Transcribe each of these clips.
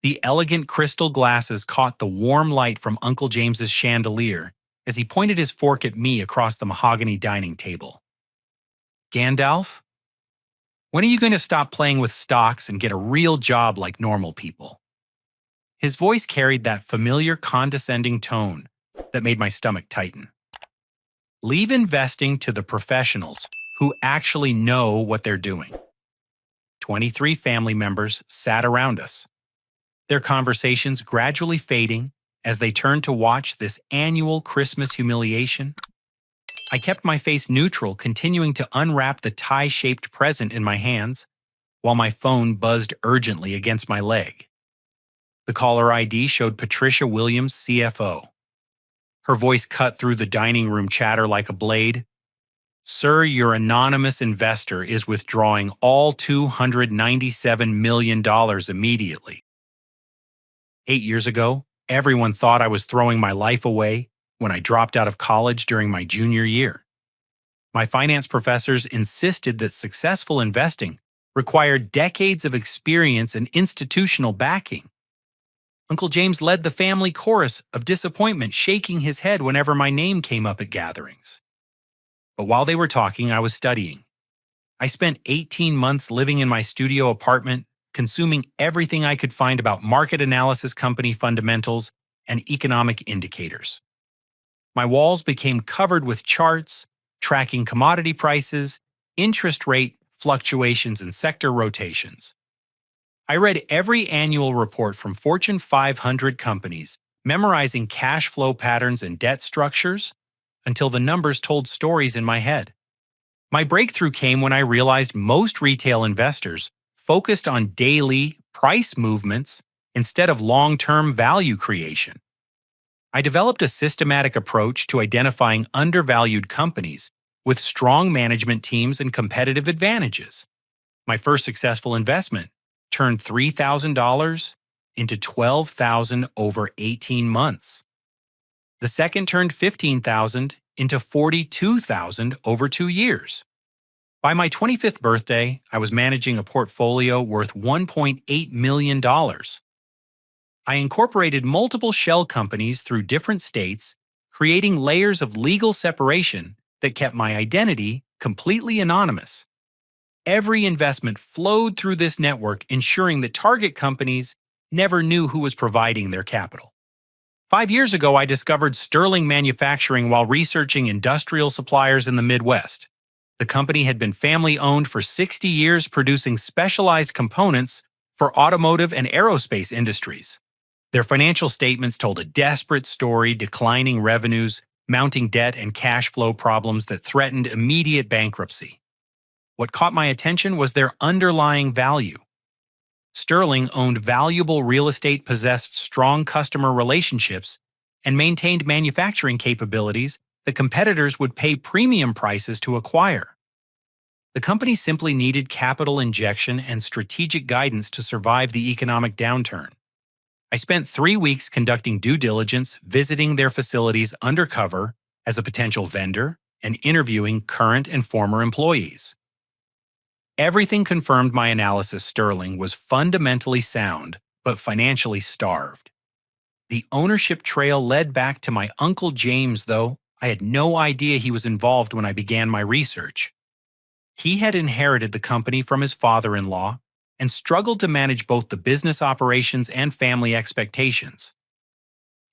The elegant crystal glasses caught the warm light from Uncle James's chandelier as he pointed his fork at me across the mahogany dining table. Gandalf, when are you going to stop playing with stocks and get a real job like normal people? His voice carried that familiar condescending tone that made my stomach tighten. Leave investing to the professionals who actually know what they're doing. 23 family members sat around us, their conversations gradually fading as they turned to watch this annual Christmas humiliation. I kept my face neutral, continuing to unwrap the tie-shaped present in my hands, while my phone buzzed urgently against my leg. The caller ID showed Patricia Williams, CFO. Her voice cut through the dining room chatter like a blade. Sir, your anonymous investor is withdrawing all $297 million immediately. 8 years ago, everyone thought I was throwing my life away when I dropped out of college during my junior year. My finance professors insisted that successful investing required decades of experience and institutional backing. Uncle James led the family chorus of disappointment, shaking his head whenever my name came up at gatherings. But while they were talking, I was studying. I spent 18 months living in my studio apartment, consuming everything I could find about market analysis, company fundamentals, and economic indicators. My walls became covered with charts, tracking commodity prices, interest rate fluctuations, and sector rotations. I read every annual report from Fortune 500 companies, memorizing cash flow patterns and debt structures until the numbers told stories in my head. My breakthrough came when I realized most retail investors focused on daily price movements instead of long-term value creation. I developed a systematic approach to identifying undervalued companies with strong management teams and competitive advantages. My first successful investment turned $3,000 into $12,000 over 18 months. The second turned $15,000 into $42,000 over 2 years. By my 25th birthday, I was managing a portfolio worth $1.8 million. I incorporated multiple shell companies through different states, creating layers of legal separation that kept my identity completely anonymous. Every investment flowed through this network, ensuring that target companies never knew who was providing their capital. 5 years ago, I discovered Sterling Manufacturing while researching industrial suppliers in the Midwest. The company had been family-owned for 60 years, producing specialized components for automotive and aerospace industries. Their financial statements told a desperate story, declining revenues, mounting debt, and cash flow problems that threatened immediate bankruptcy. What caught my attention was their underlying value. Sterling owned valuable real estate, possessed strong customer relationships, and maintained manufacturing capabilities that competitors would pay premium prices to acquire. The company simply needed capital injection and strategic guidance to survive the economic downturn. I spent 3 weeks conducting due diligence, visiting their facilities undercover as a potential vendor, and interviewing current and former employees. Everything confirmed my analysis. Sterling was fundamentally sound, but financially starved. The ownership trail led back to my Uncle James, though I had no idea he was involved when I began my research. He had inherited the company from his father-in-law and struggled to manage both the business operations and family expectations.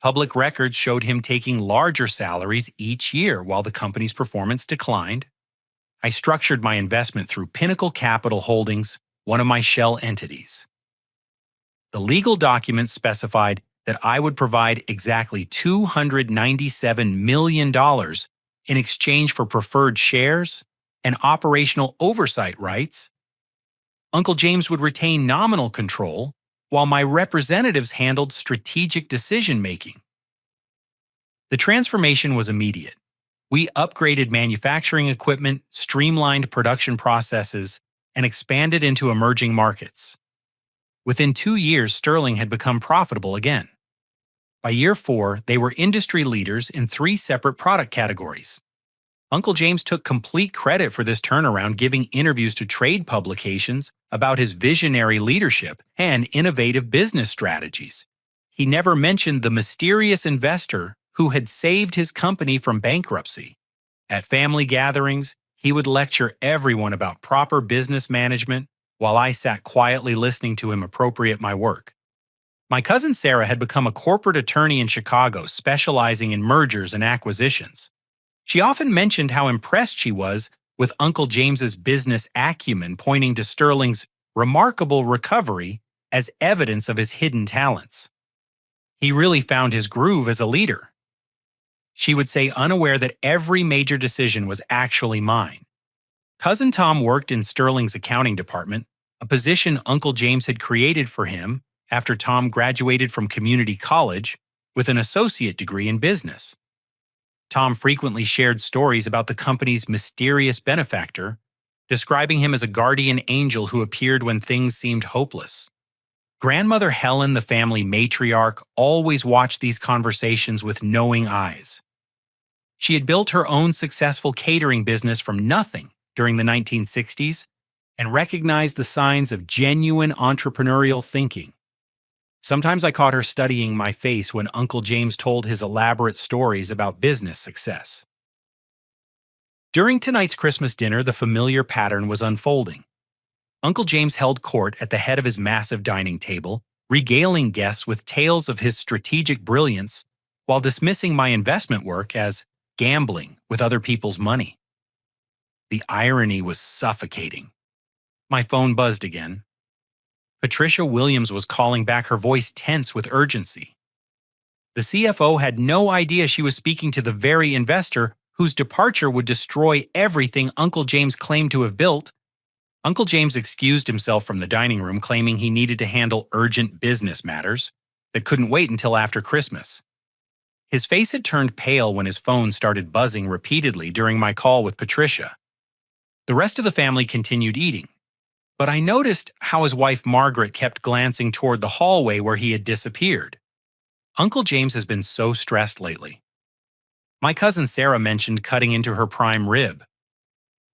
Public records showed him taking larger salaries each year while the company's performance declined. I structured my investment through Pinnacle Capital Holdings, one of my shell entities. The legal documents specified that I would provide exactly $297 million in exchange for preferred shares and operational oversight rights. Uncle James would retain nominal control, while my representatives handled strategic decision-making. The transformation was immediate. We upgraded manufacturing equipment, streamlined production processes, and expanded into emerging markets. Within 2 years, Sterling had become profitable again. By year 4, they were industry leaders in 3 separate product categories: Uncle James took complete credit for this turnaround, giving interviews to trade publications about his visionary leadership and innovative business strategies. He never mentioned the mysterious investor who had saved his company from bankruptcy. At family gatherings, he would lecture everyone about proper business management while I sat quietly listening to him appropriate my work. My cousin Sarah had become a corporate attorney in Chicago, specializing in mergers and acquisitions. She often mentioned how impressed she was with Uncle James's business acumen, pointing to Sterling's remarkable recovery as evidence of his hidden talents. He really found his groove as a leader. She would say, unaware that every major decision was actually mine. Cousin Tom worked in Sterling's accounting department, a position Uncle James had created for him after Tom graduated from community college with an associate degree in business. Tom frequently shared stories about the company's mysterious benefactor, describing him as a guardian angel who appeared when things seemed hopeless. Grandmother Helen, the family matriarch, always watched these conversations with knowing eyes. She had built her own successful catering business from nothing during the 1960s and recognized the signs of genuine entrepreneurial thinking. Sometimes I caught her studying my face when Uncle James told his elaborate stories about business success. During tonight's Christmas dinner, the familiar pattern was unfolding. Uncle James held court at the head of his massive dining table, regaling guests with tales of his strategic brilliance while dismissing my investment work as gambling with other people's money. The irony was suffocating. My phone buzzed again. Patricia Williams was calling back, her voice tense with urgency. The CFO had no idea she was speaking to the very investor whose departure would destroy everything Uncle James claimed to have built. Uncle James excused himself from the dining room, claiming he needed to handle urgent business matters that couldn't wait until after Christmas. His face had turned pale when his phone started buzzing repeatedly during my call with Patricia. The rest of the family continued eating, but I noticed how his wife Margaret kept glancing toward the hallway where he had disappeared. Uncle James has been so stressed lately. My cousin Sarah mentioned cutting into her prime rib.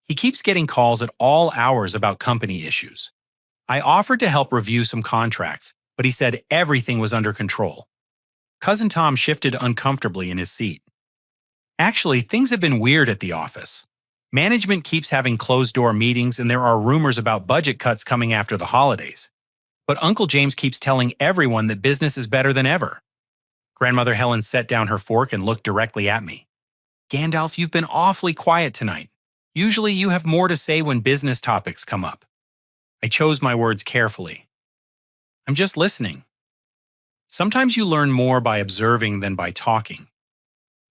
He keeps getting calls at all hours about company issues. I offered to help review some contracts, but he said everything was under control. Cousin Tom shifted uncomfortably in his seat. Actually, things have been weird at the office. Management keeps having closed-door meetings, and there are rumors about budget cuts coming after the holidays. But Uncle James keeps telling everyone that business is better than ever. Grandmother Helen set down her fork and looked directly at me. Gandalf, you've been awfully quiet tonight. Usually you have more to say when business topics come up. I chose my words carefully. I'm just listening. Sometimes you learn more by observing than by talking.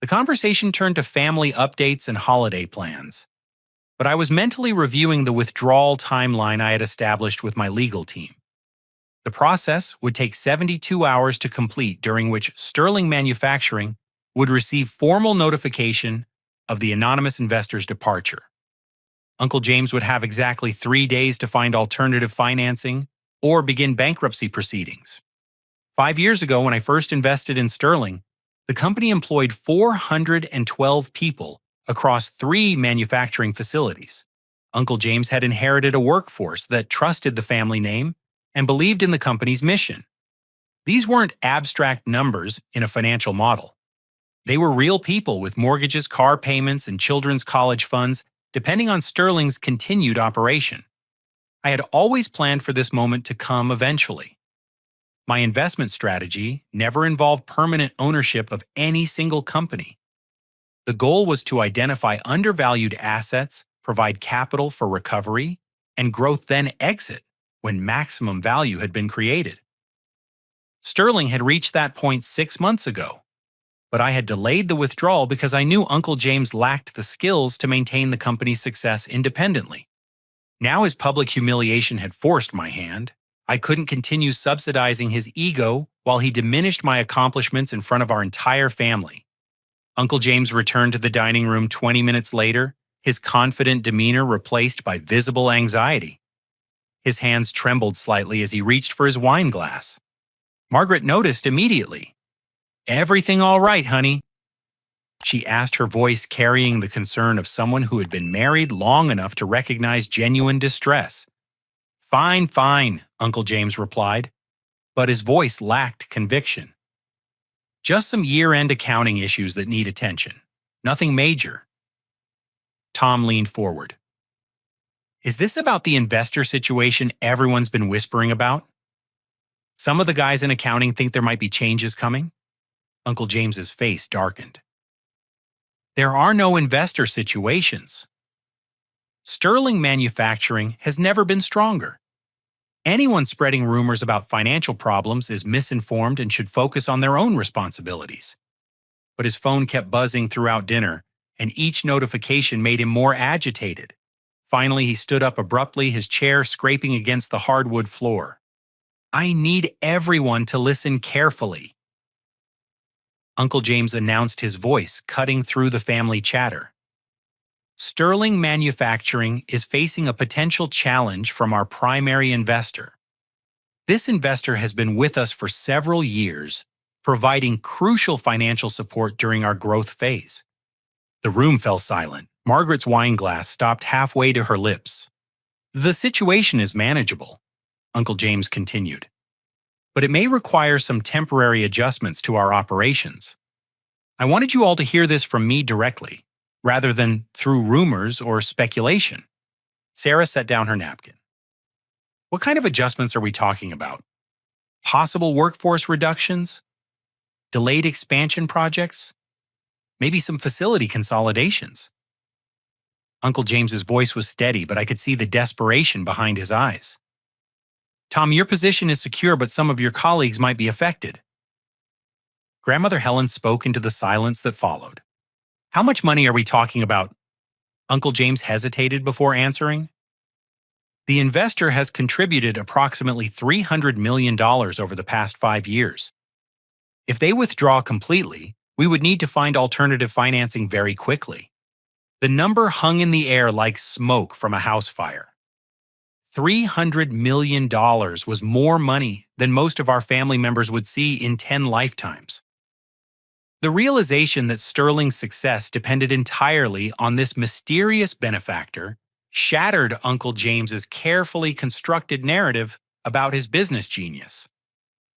The conversation turned to family updates and holiday plans. But I was mentally reviewing the withdrawal timeline I had established with my legal team. The process would take 72 hours to complete, during which Sterling Manufacturing would receive formal notification of the anonymous investor's departure. Uncle James would have exactly 3 days to find alternative financing or begin bankruptcy proceedings. 5 years ago, when I first invested in Sterling, the company employed 412 people across 3 manufacturing facilities. Uncle James had inherited a workforce that trusted the family name and believed in the company's mission. These weren't abstract numbers in a financial model. They were real people with mortgages, car payments, and children's college funds, depending on Sterling's continued operation. I had always planned for this moment to come eventually. My investment strategy never involved permanent ownership of any single company. The goal was to identify undervalued assets, provide capital for recovery, and growth, then exit when maximum value had been created. Sterling had reached that point 6 months ago, but I had delayed the withdrawal because I knew Uncle James lacked the skills to maintain the company's success independently. Now his public humiliation had forced my hand. I couldn't continue subsidizing his ego while he diminished my accomplishments in front of our entire family. Uncle James returned to the dining room 20 minutes later, his confident demeanor replaced by visible anxiety. His hands trembled slightly as he reached for his wine glass. Margaret noticed immediately. "Everything all right, honey?" She asked, her voice carrying the concern of someone who had been married long enough to recognize genuine distress. Fine, fine, Uncle James replied, but his voice lacked conviction. Just some year-end accounting issues that need attention. Nothing major. Tom leaned forward. Is this about the investor situation everyone's been whispering about? Some of the guys in accounting think there might be changes coming. Uncle James's face darkened. There are no investor situations. Sterling Manufacturing has never been stronger. Anyone spreading rumors about financial problems is misinformed and should focus on their own responsibilities. But his phone kept buzzing throughout dinner, and each notification made him more agitated. Finally, he stood up abruptly, his chair scraping against the hardwood floor. I need everyone to listen carefully. Uncle James announced, his voice cutting through the family chatter. Sterling Manufacturing is facing a potential challenge from our primary investor. This investor has been with us for several years, providing crucial financial support during our growth phase. The room fell silent. Margaret's wine glass stopped halfway to her lips. The situation is manageable, Uncle James continued, but it may require some temporary adjustments to our operations. I wanted you all to hear this from me directly, rather than through rumors or speculation. Sarah set down her napkin. What kind of adjustments are we talking about? Possible workforce reductions? Delayed expansion projects? Maybe some facility consolidations? Uncle James's voice was steady, but I could see the desperation behind his eyes. Tom, your position is secure, but some of your colleagues might be affected. Grandmother Helen spoke into the silence that followed. How much money are we talking about? Uncle James hesitated before answering. The investor has contributed approximately $300 million over the past 5 years. If they withdraw completely, we would need to find alternative financing very quickly. The number hung in the air like smoke from a house fire. $300 million was more money than most of our family members would see in 10 lifetimes. The realization that Sterling's success depended entirely on this mysterious benefactor shattered Uncle James's carefully constructed narrative about his business genius.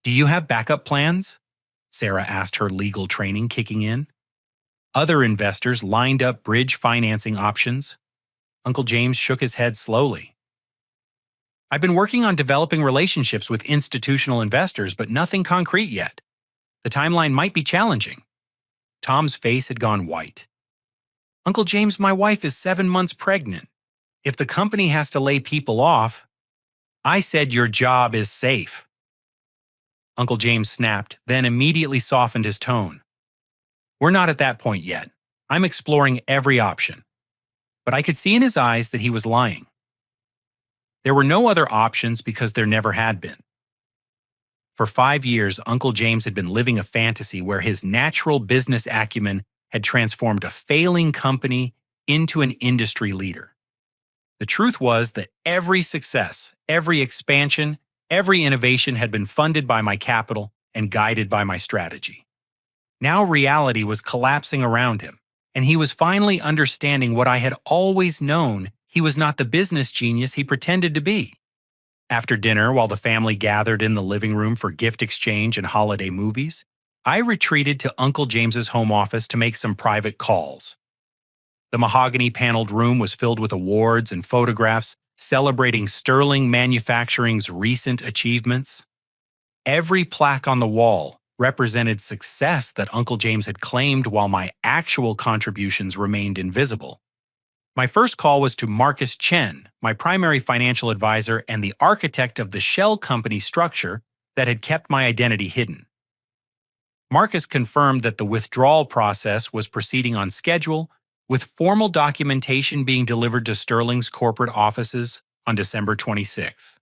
Do you have backup plans? Sarah asked, her legal training kicking in. Other investors lined up bridge financing options. Uncle James shook his head slowly. I've been working on developing relationships with institutional investors, but nothing concrete yet. The timeline might be challenging. Tom's face had gone white. Uncle James, my wife is 7 months pregnant. If the company has to lay people off, I said your job is safe. Uncle James snapped, then immediately softened his tone. We're not at that point yet. I'm exploring every option. But I could see in his eyes that he was lying. There were no other options because there never had been. For 5 years, Uncle James had been living a fantasy where his natural business acumen had transformed a failing company into an industry leader. The truth was that every success, every expansion, every innovation had been funded by my capital and guided by my strategy. Now reality was collapsing around him, and he was finally understanding what I had always known: he was not the business genius he pretended to be. After dinner, while the family gathered in the living room for gift exchange and holiday movies, I retreated to Uncle James's home office to make some private calls. The mahogany-paneled room was filled with awards and photographs celebrating Sterling Manufacturing's recent achievements. Every plaque on the wall represented success that Uncle James had claimed, while my actual contributions remained invisible. My first call was to Marcus Chen, my primary financial advisor and the architect of the shell company structure that had kept my identity hidden. Marcus confirmed that the withdrawal process was proceeding on schedule, with formal documentation being delivered to Sterling's corporate offices on December 26th.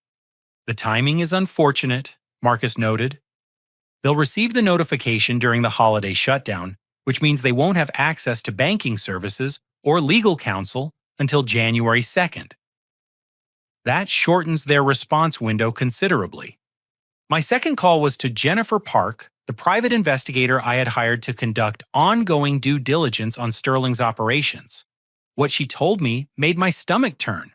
The timing is unfortunate, Marcus noted. They'll receive the notification during the holiday shutdown, which means they won't have access to banking services or legal counsel until January 2nd. That shortens their response window considerably. My second call was to Jennifer Park, the private investigator I had hired to conduct ongoing due diligence on Sterling's operations. What she told me made my stomach turn.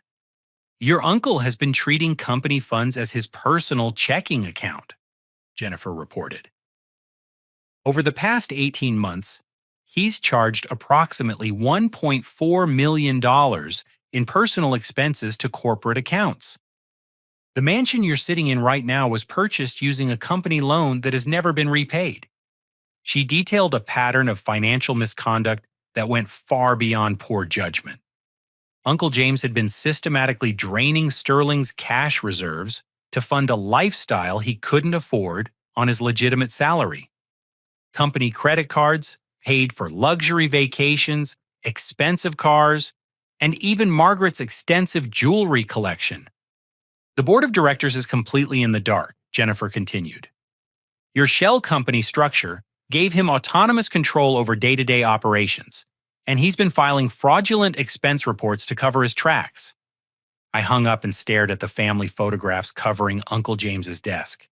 Your uncle has been treating company funds as his personal checking account, Jennifer reported. Over the past 18 months, he's charged approximately $1.4 million in personal expenses to corporate accounts. The mansion you're sitting in right now was purchased using a company loan that has never been repaid. She detailed a pattern of financial misconduct that went far beyond poor judgment. Uncle James had been systematically draining Sterling's cash reserves to fund a lifestyle he couldn't afford on his legitimate salary. Company credit cards paid for luxury vacations, expensive cars, and even Margaret's extensive jewelry collection. The board of directors is completely in the dark, Jennifer continued. Your shell company structure gave him autonomous control over day-to-day operations, and he's been filing fraudulent expense reports to cover his tracks. I hung up and stared at the family photographs covering Uncle James's desk.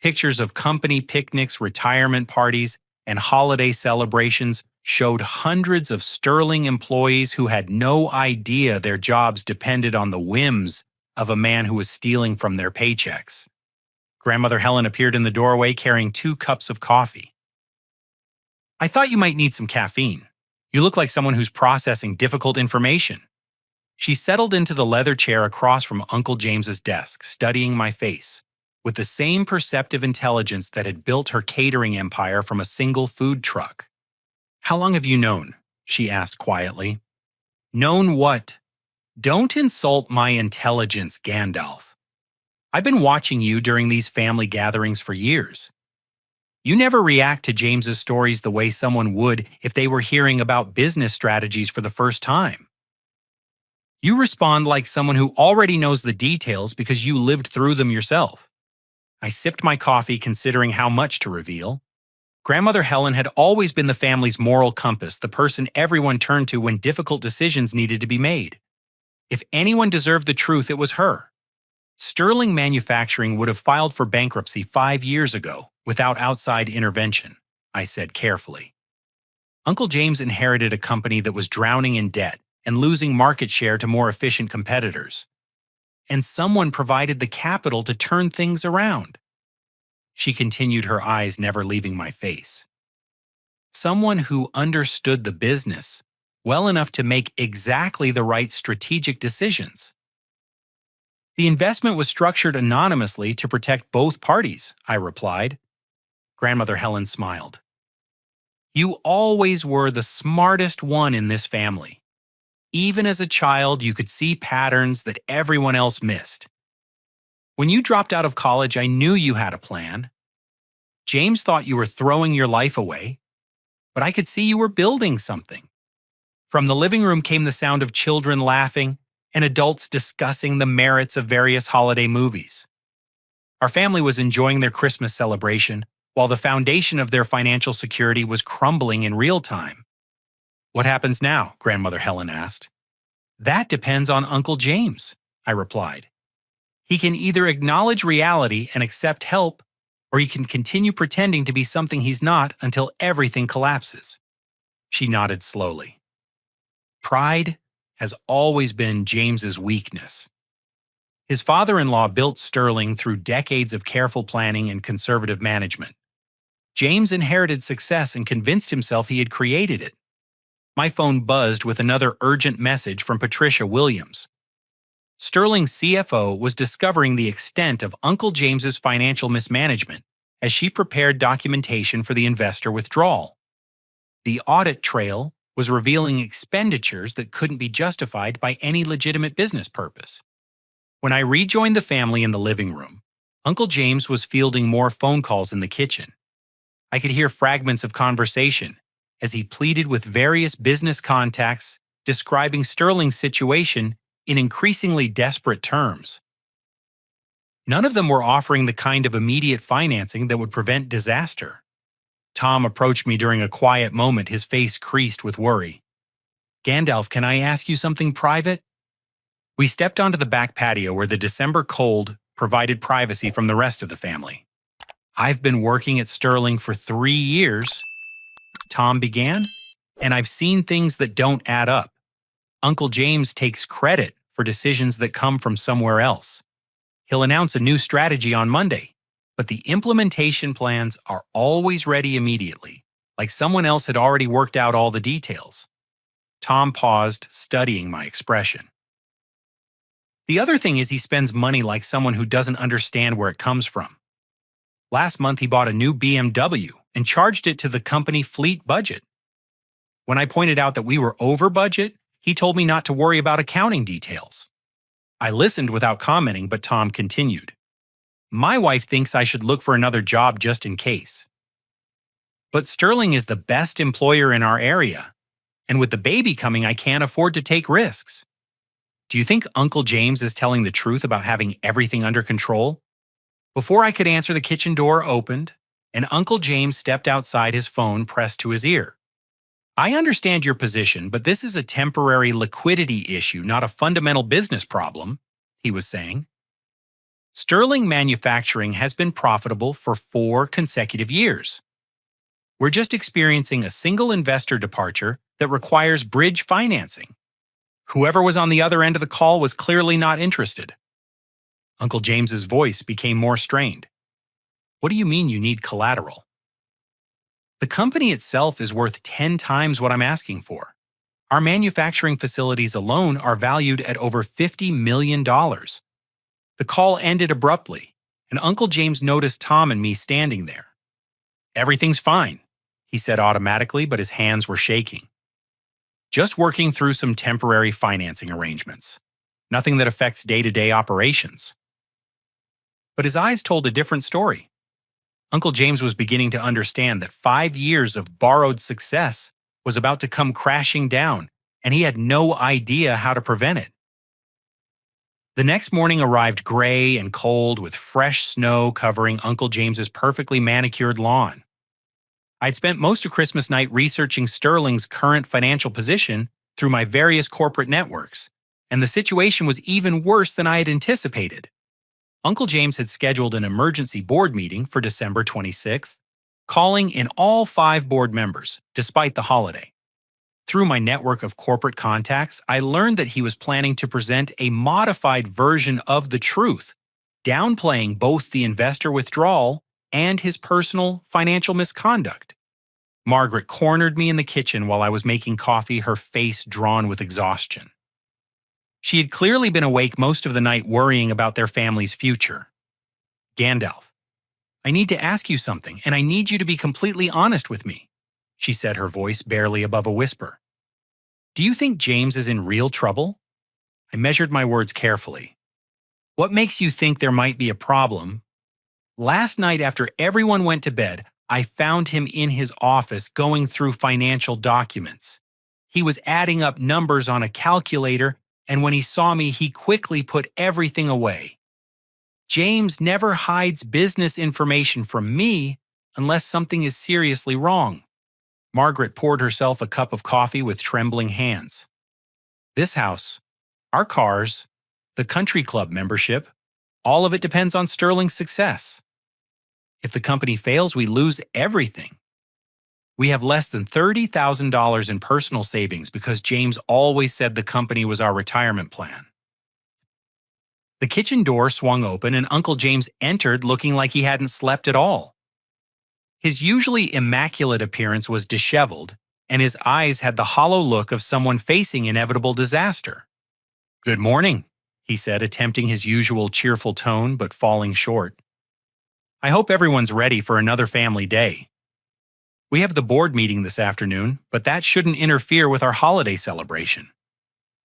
Pictures of company picnics, retirement parties, and holiday celebrations showed hundreds of Sterling employees who had no idea their jobs depended on the whims of a man who was stealing from their paychecks. Grandmother Helen appeared in the doorway carrying 2 cups of coffee. I thought you might need some caffeine. You look like someone who's processing difficult information. She settled into the leather chair across from Uncle James's desk, studying my face, with the same perceptive intelligence that had built her catering empire from a single food truck. How long have you known? She asked quietly. Known what? Don't insult my intelligence, Gandalf. I've been watching you during these family gatherings for years. You never react to James's stories the way someone would if they were hearing about business strategies for the first time. You respond like someone who already knows the details because you lived through them yourself. I sipped my coffee, considering how much to reveal. Grandmother Helen had always been the family's moral compass, the person everyone turned to when difficult decisions needed to be made. If anyone deserved the truth, it was her. Sterling Manufacturing would have filed for bankruptcy 5 years ago without outside intervention, I said carefully. Uncle James inherited a company that was drowning in debt and losing market share to more efficient competitors. And someone provided the capital to turn things around. She continued, her eyes never leaving my face. Someone who understood the business well enough to make exactly the right strategic decisions. The investment was structured anonymously to protect both parties, I replied. Grandmother Helen smiled. You always were the smartest one in this family. Even as a child, you could see patterns that everyone else missed. When you dropped out of college, I knew you had a plan. James thought you were throwing your life away, but I could see you were building something. From the living room came the sound of children laughing and adults discussing the merits of various holiday movies. Our family was enjoying their Christmas celebration, while the foundation of their financial security was crumbling in real time. What happens now? Grandmother Helen asked. That depends on Uncle James, I replied. He can either acknowledge reality and accept help, or he can continue pretending to be something he's not until everything collapses. She nodded slowly. Pride has always been James's weakness. His father-in-law built Sterling through decades of careful planning and conservative management. James inherited success and convinced himself he had created it. My phone buzzed with another urgent message from Patricia Williams. Sterling's CFO was discovering the extent of Uncle James's financial mismanagement as she prepared documentation for the investor withdrawal. The audit trail was revealing expenditures that couldn't be justified by any legitimate business purpose. When I rejoined the family in the living room, Uncle James was fielding more phone calls in the kitchen. I could hear fragments of conversation as he pleaded with various business contacts, describing Sterling's situation in increasingly desperate terms. None of them were offering the kind of immediate financing that would prevent disaster. Tom approached me during a quiet moment, his face creased with worry. Gandalf, can I ask you something private? We stepped onto the back patio where the December cold provided privacy from the rest of the family. I've been working at Sterling for 3 years, Tom began, and I've seen things that don't add up. Uncle James takes credit for decisions that come from somewhere else. He'll announce a new strategy on Monday, but the implementation plans are always ready immediately, like someone else had already worked out all the details. Tom paused, studying my expression. The other thing is he spends money like someone who doesn't understand where it comes from. Last month he bought a new BMW and charged it to the company fleet budget. When I pointed out that we were over budget, he told me not to worry about accounting details. I listened without commenting, but Tom continued. My wife thinks I should look for another job just in case. But Sterling is the best employer in our area, and with the baby coming, I can't afford to take risks. Do you think Uncle James is telling the truth about having everything under control? Before I could answer, the kitchen door opened, and Uncle James stepped outside, his phone pressed to his ear. I understand your position, but this is a temporary liquidity issue, not a fundamental business problem, he was saying. Sterling Manufacturing has been profitable for 4 consecutive years. We're just experiencing a single investor departure that requires bridge financing. Whoever was on the other end of the call was clearly not interested. Uncle James's voice became more strained. What do you mean you need collateral? The company itself is worth 10 times what I'm asking for. Our manufacturing facilities alone are valued at over $50 million. The call ended abruptly, and Uncle James noticed Tom and me standing there. Everything's fine, he said automatically, but his hands were shaking. Just working through some temporary financing arrangements. Nothing that affects day-to-day operations. But his eyes told a different story. Uncle James was beginning to understand that 5 years of borrowed success was about to come crashing down, and he had no idea how to prevent it. The next morning arrived gray and cold, with fresh snow covering Uncle James's perfectly manicured lawn. I'd spent most of Christmas night researching Sterling's current financial position through my various corporate networks, and the situation was even worse than I had anticipated. Uncle James had scheduled an emergency board meeting for December 26th, calling in all 5 board members, despite the holiday. Through my network of corporate contacts, I learned that he was planning to present a modified version of the truth, downplaying both the investor withdrawal and his personal financial misconduct. Margaret cornered me in the kitchen while I was making coffee, her face drawn with exhaustion. She had clearly been awake most of the night worrying about their family's future. Gandalf, I need to ask you something, and I need you to be completely honest with me, she said, her voice barely above a whisper. Do you think James is in real trouble? I measured my words carefully. What makes you think there might be a problem? Last night, after everyone went to bed, I found him in his office going through financial documents. He was adding up numbers on a calculator, and when he saw me, he quickly put everything away. James never hides business information from me unless something is seriously wrong. Margaret poured herself a cup of coffee with trembling hands. This house, our cars, the country club membership, all of it depends on Sterling's success. If the company fails, we lose everything. We have less than $30,000 in personal savings because James always said the company was our retirement plan. The kitchen door swung open and Uncle James entered looking like he hadn't slept at all. His usually immaculate appearance was disheveled, and his eyes had the hollow look of someone facing inevitable disaster. Good morning, he said, attempting his usual cheerful tone but falling short. I hope everyone's ready for another family day. We have the board meeting this afternoon, but that shouldn't interfere with our holiday celebration.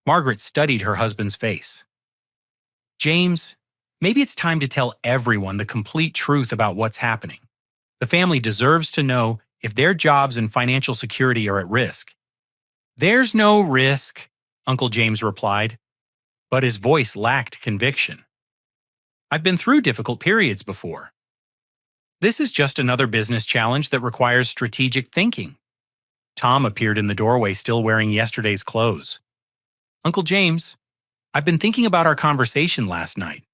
Margaret studied her husband's face. James, maybe it's time to tell everyone the complete truth about what's happening. The family deserves to know if their jobs and financial security are at risk. There's no risk, Uncle James replied, but his voice lacked conviction. I've been through difficult periods before. This is just another business challenge that requires strategic thinking. Tom appeared in the doorway, still wearing yesterday's clothes. Uncle James, I've been thinking about our conversation last night.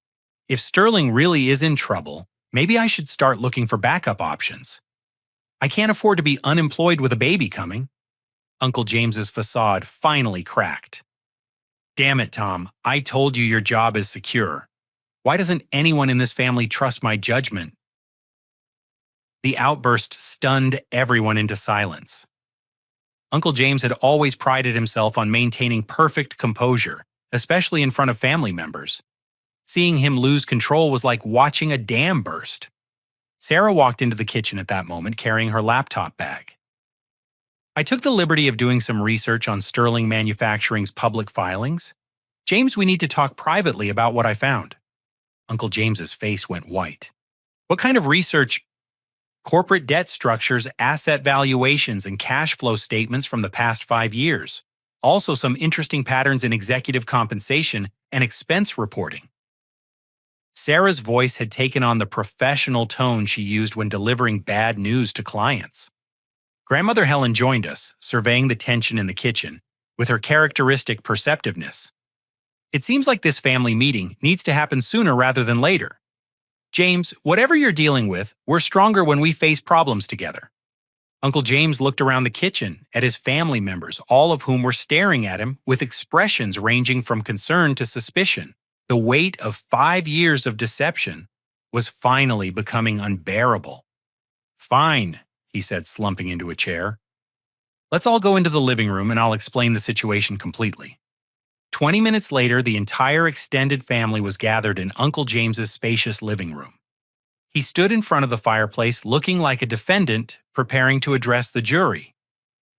If Sterling really is in trouble, Maybe I should start looking for backup options. I can't afford to be unemployed with a baby coming. Uncle James's facade finally cracked. Damn it, Tom. I told you your job is secure. Why doesn't anyone in this family trust my judgment? The outburst stunned everyone into silence. Uncle James had always prided himself on maintaining perfect composure, especially in front of family members. Seeing him lose control was like watching a dam burst. Sarah walked into the kitchen at that moment carrying her laptop bag. I took the liberty of doing some research on Sterling Manufacturing's public filings. James, we need to talk privately about what I found. Uncle James's face went white. What kind of research? Corporate debt structures, asset valuations, and cash flow statements from the past 5 years. Also some interesting patterns in executive compensation and expense reporting. Sarah's voice had taken on the professional tone she used when delivering bad news to clients. Grandmother Helen joined us, surveying the tension in the kitchen, with her characteristic perceptiveness. It seems like this family meeting needs to happen sooner rather than later. James, whatever you're dealing with, we're stronger when we face problems together. Uncle James looked around the kitchen at his family members, all of whom were staring at him with expressions ranging from concern to suspicion. The weight of 5 years of deception was finally becoming unbearable. Fine, he said, slumping into a chair. Let's all go into the living room and I'll explain the situation completely. 20 minutes later, the entire extended family was gathered in Uncle James's spacious living room. He stood in front of the fireplace looking like a defendant preparing to address the jury.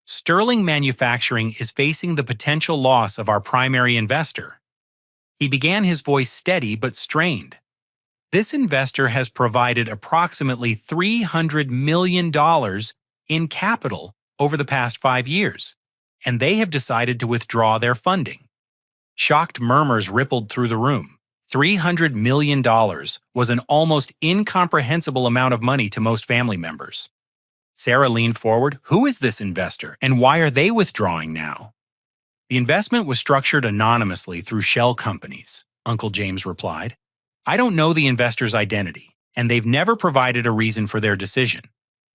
Sterling Manufacturing is facing the potential loss of our primary investor. He began, his voice steady but strained. This investor has provided approximately $300 million in capital over the past 5 years, and they have decided to withdraw their funding. Shocked murmurs rippled through the room. $300 million was an almost incomprehensible amount of money to most family members. Sarah leaned forward. Who is this investor, and why are they withdrawing now? The investment was structured anonymously through shell companies, Uncle James replied. I don't know the investor's identity, and they've never provided a reason for their decision.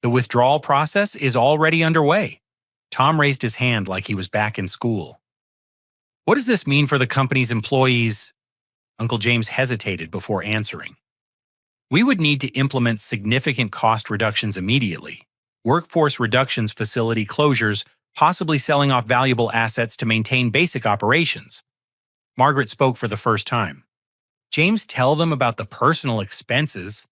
The withdrawal process is already underway. Tom raised his hand like he was back in school. What does this mean for the company's employees? Uncle James hesitated before answering. We would need to implement significant cost reductions immediately. Workforce reductions, facility closures, possibly selling off valuable assets to maintain basic operations. Margaret spoke for the first time. James, tell them about the personal expenses.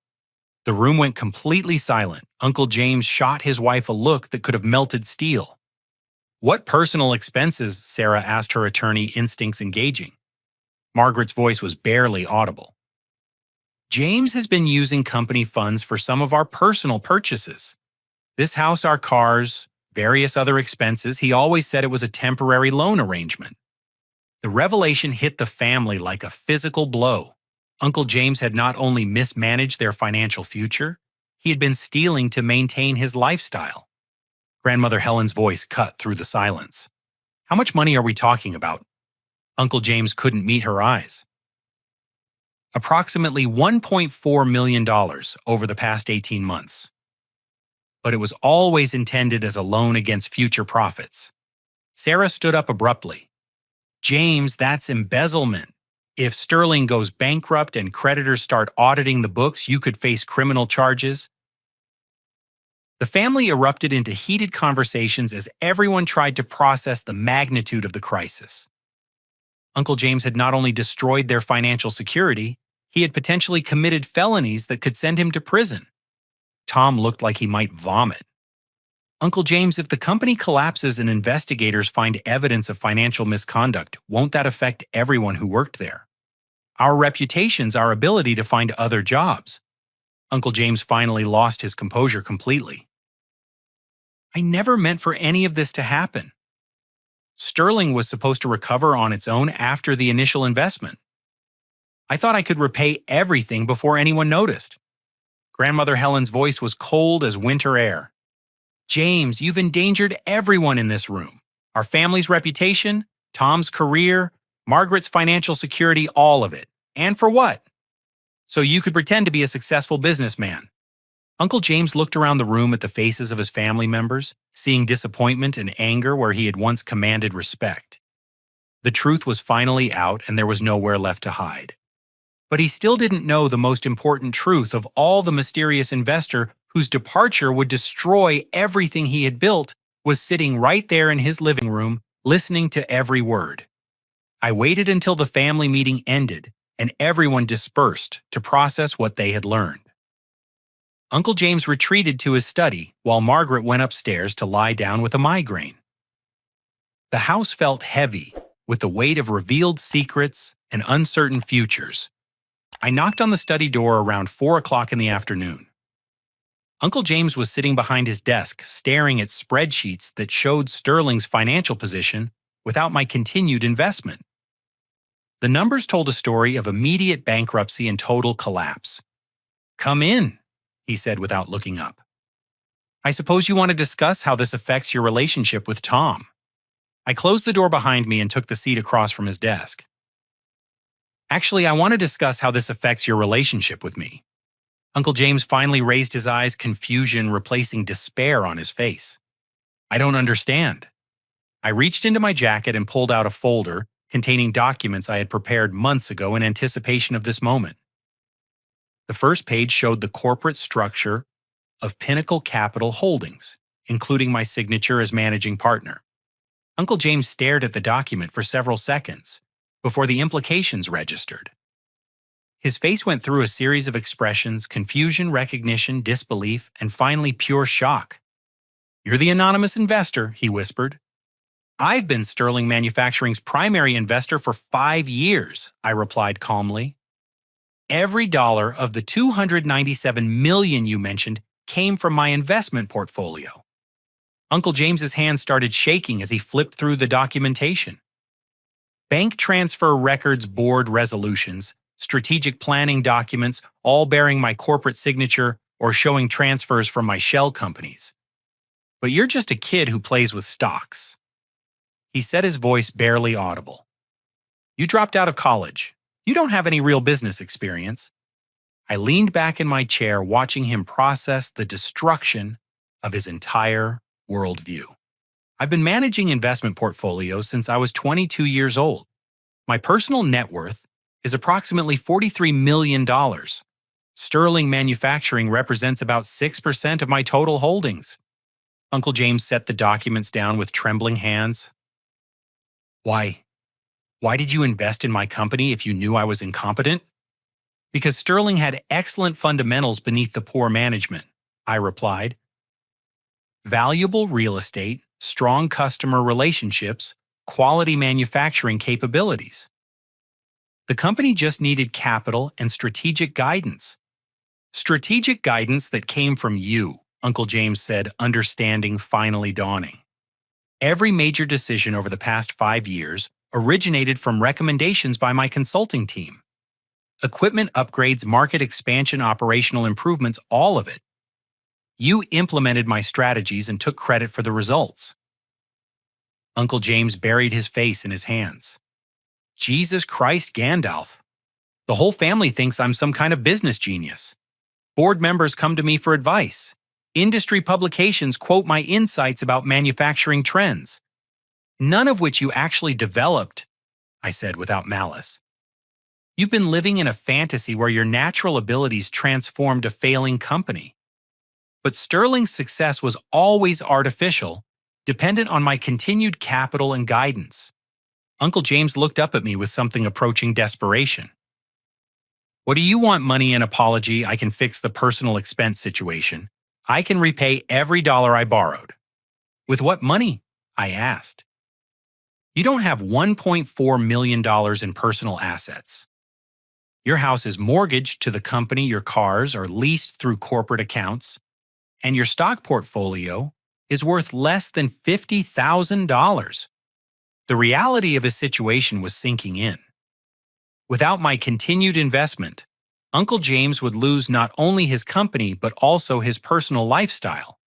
The room went completely silent. Uncle James shot his wife a look that could have melted steel. What personal expenses? Sarah asked, her attorney instincts engaging. Margaret's voice was barely audible. James has been using company funds for some of our personal purchases. This house, our cars, various other expenses. He always said it was a temporary loan arrangement. The revelation hit the family like a physical blow. Uncle James had not only mismanaged their financial future, he had been stealing to maintain his lifestyle. Grandmother Helen's voice cut through the silence. How much money are we talking about? Uncle James couldn't meet her eyes. Approximately $1.4 million over the past 18 months. But it was always intended as a loan against future profits. Sarah stood up abruptly. James, that's embezzlement. If Sterling goes bankrupt and creditors start auditing the books, you could face criminal charges. The family erupted into heated conversations as everyone tried to process the magnitude of the crisis. Uncle James had not only destroyed their financial security, he had potentially committed felonies that could send him to prison. Tom looked like he might vomit. Uncle James, if the company collapses and investigators find evidence of financial misconduct, won't that affect everyone who worked there? Our reputations, our ability to find other jobs. Uncle James finally lost his composure completely. I never meant for any of this to happen. Sterling was supposed to recover on its own after the initial investment. I thought I could repay everything before anyone noticed. Grandmother Helen's voice was cold as winter air. James, you've endangered everyone in this room. Our family's reputation, Tom's career, Margaret's financial security, all of it. And for what? So you could pretend to be a successful businessman. Uncle James looked around the room at the faces of his family members, seeing disappointment and anger where he had once commanded respect. The truth was finally out and there was nowhere left to hide. But he still didn't know the most important truth of all. The mysterious investor whose departure would destroy everything he had built was sitting right there in his living room, listening to every word. I waited until the family meeting ended and everyone dispersed to process what they had learned. Uncle James retreated to his study while Margaret went upstairs to lie down with a migraine. The house felt heavy with the weight of revealed secrets and uncertain futures. I knocked on the study door around 4 o'clock in the afternoon. Uncle James was sitting behind his desk staring at spreadsheets that showed Sterling's financial position without my continued investment. The numbers told a story of immediate bankruptcy and total collapse. "Come in," he said without looking up. "I suppose you want to discuss how this affects your relationship with Tom." I closed the door behind me and took the seat across from his desk. "Actually, I want to discuss how this affects your relationship with me." Uncle James finally raised his eyes, confusion replacing despair on his face. "I don't understand." I reached into my jacket and pulled out a folder containing documents I had prepared months ago in anticipation of this moment. The first page showed the corporate structure of Pinnacle Capital Holdings, including my signature as managing partner. Uncle James stared at the document for several seconds before the implications registered. His face went through a series of expressions: confusion, recognition, disbelief, and finally pure shock. "You're the anonymous investor," he whispered. "I've been Sterling Manufacturing's primary investor for 5 years," I replied calmly. "Every dollar of the $297 million you mentioned came from my investment portfolio." Uncle James's hand started shaking as he flipped through the documentation. Bank transfer records, board resolutions, strategic planning documents, all bearing my corporate signature or showing transfers from my shell companies. "But you're just a kid who plays with stocks." He said, his voice barely audible. "You dropped out of college. You don't have any real business experience." I leaned back in my chair, watching him process the destruction of his entire worldview. "I've been managing investment portfolios since I was 22 years old. My personal net worth is approximately $43 million. Sterling Manufacturing represents about 6% of my total holdings." Uncle James set the documents down with trembling hands. Why did you invest in my company if you knew I was incompetent?" "Because Sterling had excellent fundamentals beneath the poor management," I replied. "Valuable real estate, strong customer relationships, quality manufacturing capabilities. The company just needed capital and strategic guidance." "Strategic guidance that came from you," Uncle James said, understanding finally dawning. "Every major decision over the past 5 years originated from recommendations by my consulting team. Equipment upgrades, market expansion, operational improvements, all of it. You implemented my strategies and took credit for the results." Uncle James buried his face in his hands. "Jesus Christ, Gandalf. The whole family thinks I'm some kind of business genius. Board members come to me for advice. Industry publications quote my insights about manufacturing trends. None of which you actually developed," I said without malice. "You've been living in a fantasy where your natural abilities transformed a failing company. But Sterling's success was always artificial, dependent on my continued capital and guidance." Uncle James looked up at me with something approaching desperation. "What do you want? Money and apology? I can fix the personal expense situation. I can repay every dollar I borrowed." "With what money?" I asked. "You don't have $1.4 million in personal assets. Your house is mortgaged to the company, your cars are leased through corporate accounts, and your stock portfolio is worth less than $50,000. The reality of his situation was sinking in. Without my continued investment, Uncle James would lose not only his company but also his personal lifestyle.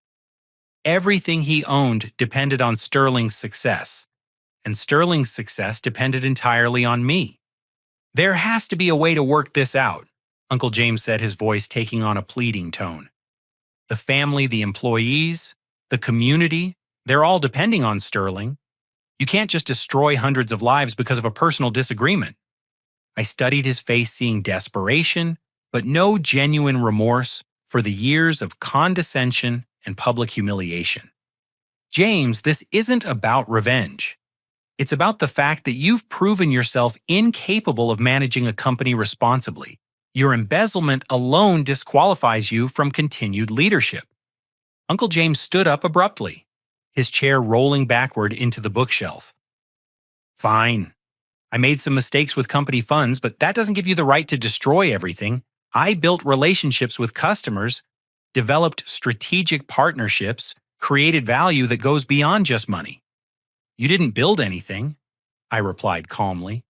Everything he owned depended on Sterling's success, and Sterling's success depended entirely on me. There has to be a way to work this out. Uncle James said, his voice taking on a pleading tone. The family, the employees, the community, they're all depending on Sterling. You can't just destroy hundreds of lives because of a personal disagreement. I studied his face, seeing desperation, but no genuine remorse for the years of condescension and public humiliation. James, this isn't about revenge. It's about the fact that you've proven yourself incapable of managing a company responsibly. Your embezzlement alone disqualifies you from continued leadership. Uncle James stood up abruptly, his chair rolling backward into the bookshelf. Fine. I made some mistakes with company funds, but that doesn't give you the right to destroy everything. I built relationships with customers, developed strategic partnerships, created value that goes beyond just money. You didn't build anything, I replied calmly.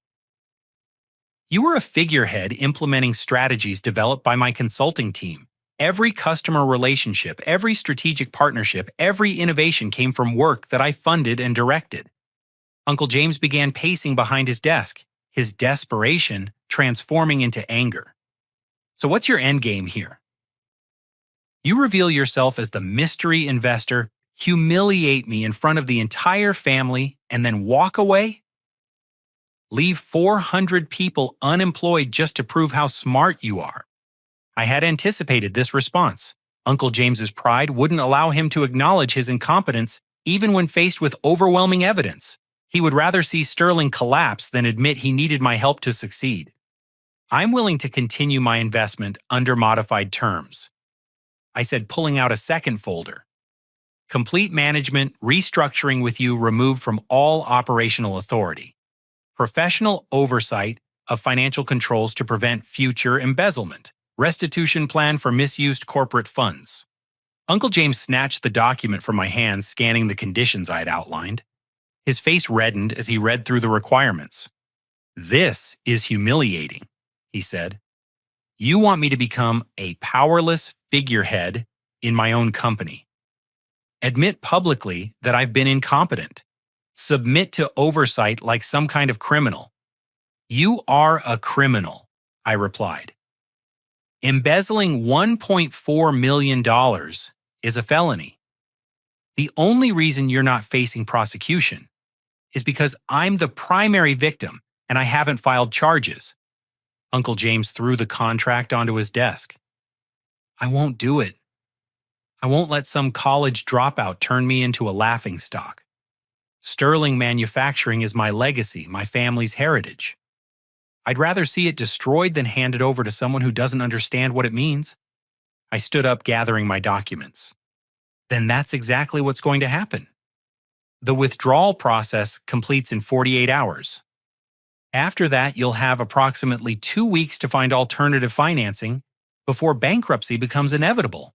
You were a figurehead implementing strategies developed by my consulting team. Every customer relationship, every strategic partnership, every innovation came from work that I funded and directed. Uncle James began pacing behind his desk, his desperation transforming into anger. So what's your end game here? You reveal yourself as the mystery investor, humiliate me in front of the entire family, and then walk away? Leave 400 people unemployed just to prove how smart you are. I had anticipated this response. Uncle James's pride wouldn't allow him to acknowledge his incompetence even when faced with overwhelming evidence. He would rather see Sterling collapse than admit he needed my help to succeed. I'm willing to continue my investment under modified terms, I said, pulling out a second folder. Complete management, restructuring with you removed from all operational authority. Professional oversight of financial controls to prevent future embezzlement. Restitution plan for misused corporate funds. Uncle James snatched the document from my hands, scanning the conditions I had outlined. His face reddened as he read through the requirements. This is humiliating, he said. You want me to become a powerless figurehead in my own company. Admit publicly that I've been incompetent. Submit to oversight like some kind of criminal. You are a criminal, I replied. Embezzling $1.4 million is a felony. The only reason you're not facing prosecution is because I'm the primary victim and I haven't filed charges. Uncle James threw the contract onto his desk. I won't do it. I won't let some college dropout turn me into a laughingstock. Sterling Manufacturing is my legacy, my family's heritage. I'd rather see it destroyed than handed over to someone who doesn't understand what it means. I stood up, gathering my documents. Then that's exactly what's going to happen. The withdrawal process completes in 48 hours. After that, you'll have approximately 2 weeks to find alternative financing before bankruptcy becomes inevitable.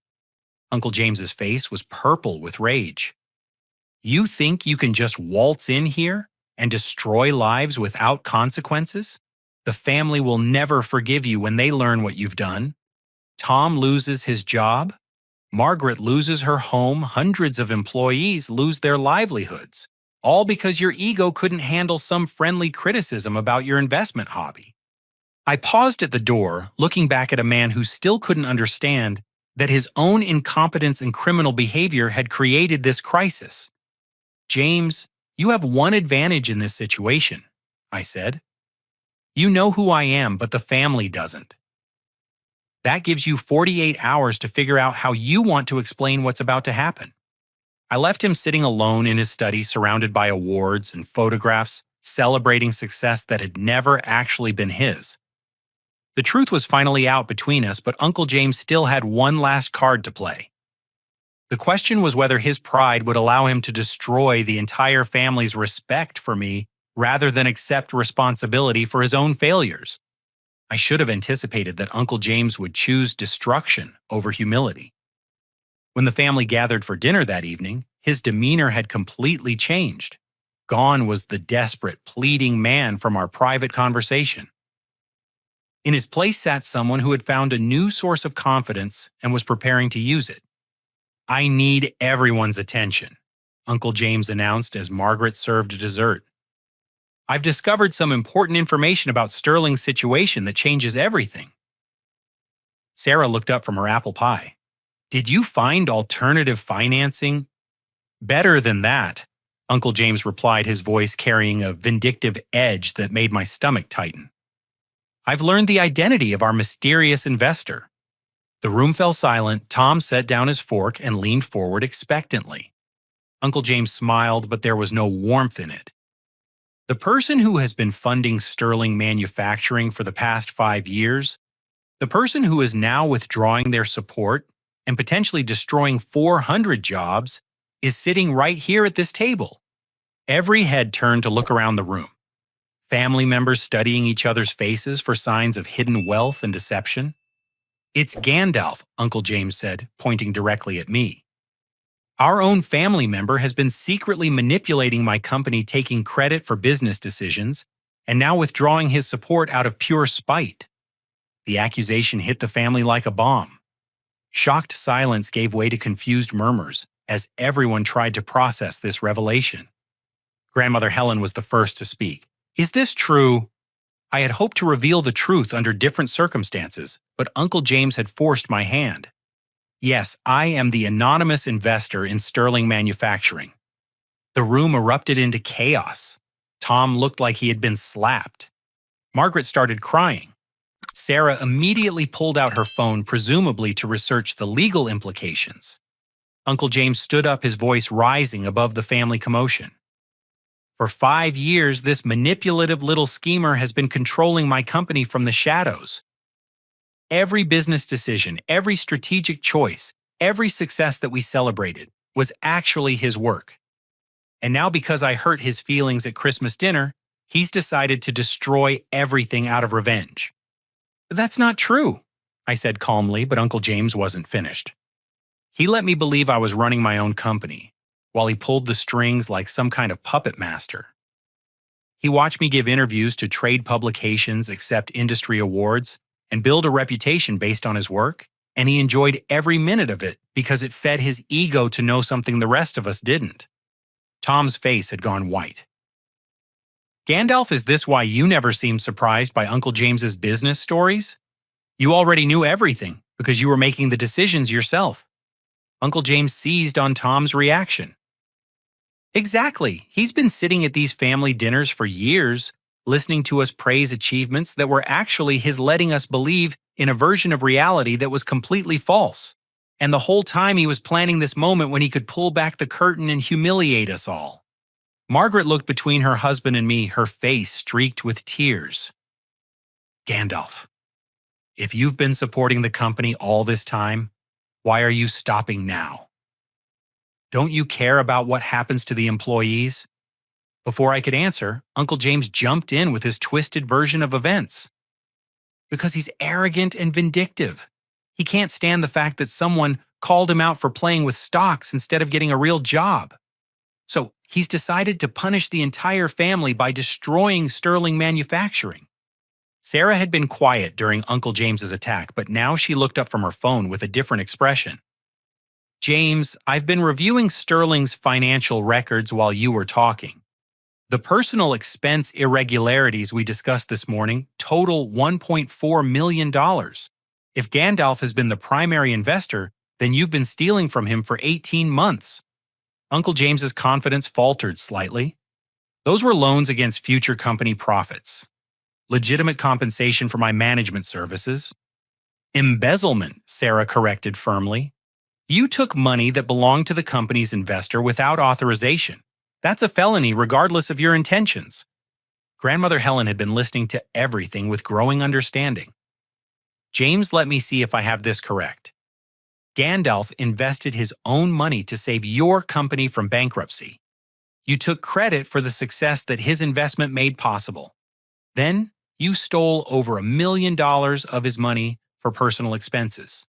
Uncle James's face was purple with rage. You think you can just waltz in here and destroy lives without consequences? The family will never forgive you when they learn what you've done. Tom loses his job. Margaret loses her home. Hundreds of employees lose their livelihoods, all because your ego couldn't handle some friendly criticism about your investment hobby. I paused at the door, looking back at a man who still couldn't understand that his own incompetence and criminal behavior had created this crisis. James, you have one advantage in this situation, I said. You know who I am, but the family doesn't. That gives you 48 hours to figure out how you want to explain what's about to happen. I left him sitting alone in his study, surrounded by awards and photographs, celebrating success that had never actually been his. The truth was finally out between us, but Uncle James still had one last card to play. The question was whether his pride would allow him to destroy the entire family's respect for me rather than accept responsibility for his own failures. I should have anticipated that Uncle James would choose destruction over humility. When the family gathered for dinner that evening, his demeanor had completely changed. Gone was the desperate, pleading man from our private conversation. In his place sat someone who had found a new source of confidence and was preparing to use it. I need everyone's attention, Uncle James announced as Margaret served dessert. I've discovered some important information about Sterling's situation that changes everything. Sarah looked up from her apple pie. Did you find alternative financing? Better than that, Uncle James replied, his voice carrying a vindictive edge that made my stomach tighten. I've learned the identity of our mysterious investor. The room fell silent. Tom set down his fork and leaned forward expectantly. Uncle James smiled, but there was no warmth in it. The person who has been funding Sterling Manufacturing for the past 5 years, the person who is now withdrawing their support and potentially destroying 400 jobs, is sitting right here at this table. Every head turned to look around the room. Family members studying each other's faces for signs of hidden wealth and deception. It's Gandalf, Uncle James said, pointing directly at me. Our own family member has been secretly manipulating my company, taking credit for business decisions, and now withdrawing his support out of pure spite. The accusation hit the family like a bomb. Shocked silence gave way to confused murmurs as everyone tried to process this revelation. Grandmother Helen was the first to speak. Is this true? I had hoped to reveal the truth under different circumstances, but Uncle James had forced my hand. Yes, I am the anonymous investor in Sterling Manufacturing. The room erupted into chaos. Tom looked like he had been slapped. Margaret started crying. Sarah immediately pulled out her phone, presumably to research the legal implications. Uncle James stood up, his voice rising above the family commotion. For 5 years, this manipulative little schemer has been controlling my company from the shadows. Every business decision, every strategic choice, every success that we celebrated was actually his work. And now, because I hurt his feelings at Christmas dinner, he's decided to destroy everything out of revenge. That's not true, I said calmly, but Uncle James wasn't finished. He let me believe I was running my own company, while he pulled the strings like some kind of puppet master. He watched me give interviews to trade publications, accept industry awards, and build a reputation based on his work, and he enjoyed every minute of it because it fed his ego to know something the rest of us didn't. Tom's face had gone white. Gandalf, is this why you never seemed surprised by Uncle James's business stories? You already knew everything because you were making the decisions yourself. Uncle James seized on Tom's reaction. Exactly. He's been sitting at these family dinners for years, listening to us praise achievements that were actually his letting us believe in a version of reality that was completely false. And the whole time he was planning this moment when he could pull back the curtain and humiliate us all. Margaret looked between her husband and me, her face streaked with tears. Gandalf, if you've been supporting the company all this time, why are you stopping now? Don't you care about what happens to the employees? Before I could answer, Uncle James jumped in with his twisted version of events. Because he's arrogant and vindictive. He can't stand the fact that someone called him out for playing with stocks instead of getting a real job. So he's decided to punish the entire family by destroying Sterling Manufacturing. Sarah had been quiet during Uncle James's attack, but now she looked up from her phone with a different expression. James, I've been reviewing Sterling's financial records while you were talking. The personal expense irregularities we discussed this morning total $1.4 million. If Gandalf has been the primary investor, then you've been stealing from him for 18 months. Uncle James's confidence faltered slightly. Those were loans against future company profits. Legitimate compensation for my management services. Embezzlement, Sarah corrected firmly. You took money that belonged to the company's investor without authorization. That's a felony regardless of your intentions. Grandmother Helen had been listening to everything with growing understanding. James, let me see if I have this correct. Gandalf invested his own money to save your company from bankruptcy. You took credit for the success that his investment made possible. Then, you stole over $1 million of his money for personal expenses.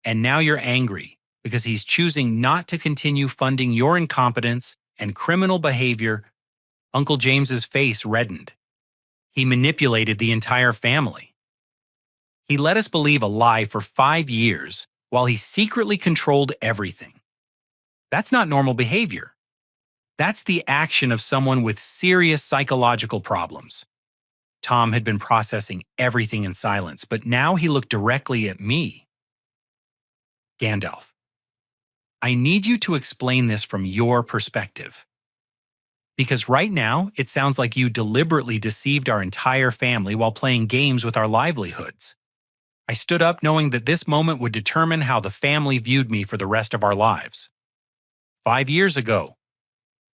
And now you're angry because he's choosing not to continue funding your incompetence and criminal behavior. Uncle James's face reddened. He manipulated the entire family. He let us believe a lie for 5 years while he secretly controlled everything. That's not normal behavior. That's the action of someone with serious psychological problems. Tom had been processing everything in silence, but now he looked directly at me. Gandalf, I need you to explain this from your perspective. Because right now, it sounds like you deliberately deceived our entire family while playing games with our livelihoods. I stood up knowing that this moment would determine how the family viewed me for the rest of our lives. 5 years ago,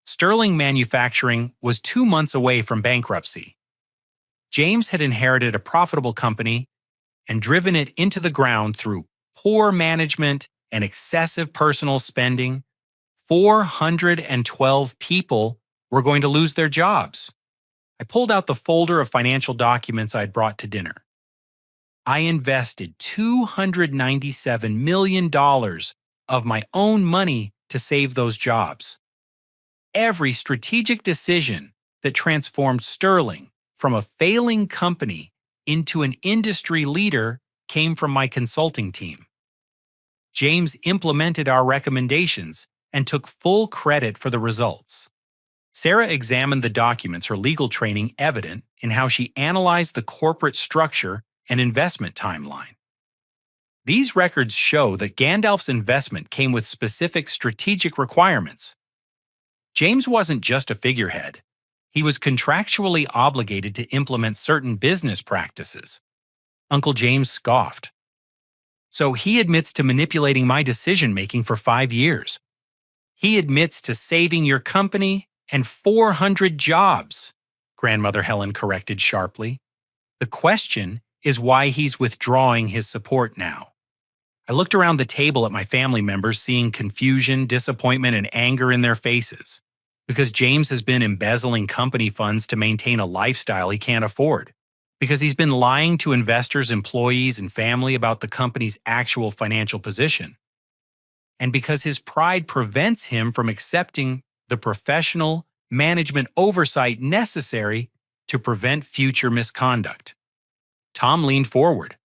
Sterling Manufacturing was 2 months away from bankruptcy. James had inherited a profitable company and driven it into the ground through poor management and excessive personal spending. 412 people were going to lose their jobs. I pulled out the folder of financial documents I'd brought to dinner. I invested $297 million of my own money to save those jobs. Every strategic decision that transformed Sterling from a failing company into an industry leader came from my consulting team. James implemented our recommendations and took full credit for the results. Sarah examined the documents, her legal training evident in how she analyzed the corporate structure and investment timeline. These records show that Gandalf's investment came with specific strategic requirements. James wasn't just a figurehead. He was contractually obligated to implement certain business practices. Uncle James scoffed. So he admits to manipulating my decision-making for 5 years. He admits to saving your company and 400 jobs, Grandmother Helen corrected sharply. The question is why he's withdrawing his support now. I looked around the table at my family members, seeing confusion, disappointment, and anger in their faces. Because James has been embezzling company funds to maintain a lifestyle he can't afford. Because he's been lying to investors, employees, and family about the company's actual financial position. And because his pride prevents him from accepting the professional management oversight necessary to prevent future misconduct. Tom leaned forward.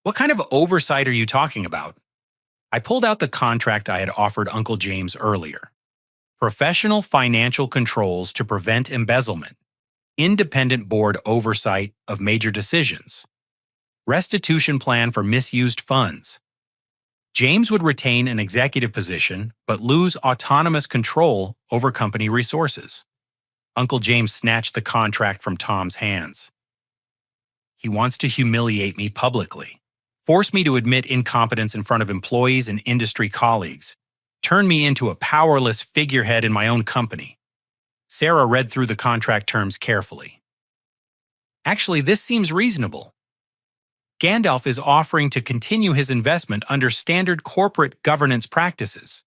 What kind of oversight are you talking about? I pulled out the contract I had offered Uncle James earlier. Professional financial controls to prevent embezzlement. Independent board oversight of major decisions. Restitution plan for misused funds. James would retain an executive position but lose autonomous control over company resources. Uncle James snatched the contract from Tom's hands. He wants to humiliate me publicly, force me to admit incompetence in front of employees and industry colleagues, turn me into a powerless figurehead in my own company. Sarah read through the contract terms carefully. Actually, this seems reasonable. Gandalf is offering to continue his investment under standard corporate governance practices.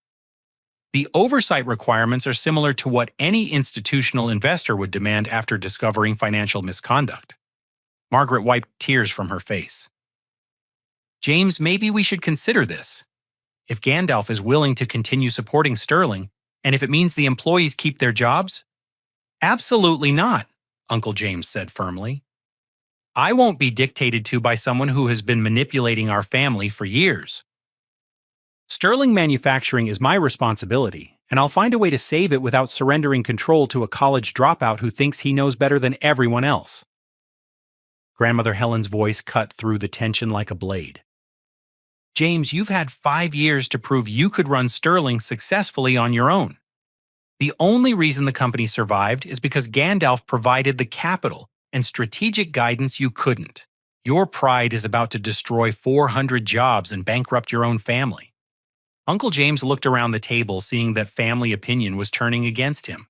The oversight requirements are similar to what any institutional investor would demand after discovering financial misconduct. Margaret wiped tears from her face. James, maybe we should consider this. If Gandalf is willing to continue supporting Sterling, and if it means the employees keep their jobs? Absolutely not, Uncle James said firmly. I won't be dictated to by someone who has been manipulating our family for years. Sterling Manufacturing is my responsibility, and I'll find a way to save it without surrendering control to a college dropout who thinks he knows better than everyone else. Grandmother Helen's voice cut through the tension like a blade. James, you've had 5 years to prove you could run Sterling successfully on your own. The only reason the company survived is because Gandalf provided the capital and strategic guidance you couldn't. Your pride is about to destroy 400 jobs and bankrupt your own family. Uncle James looked around the table, seeing that family opinion was turning against him.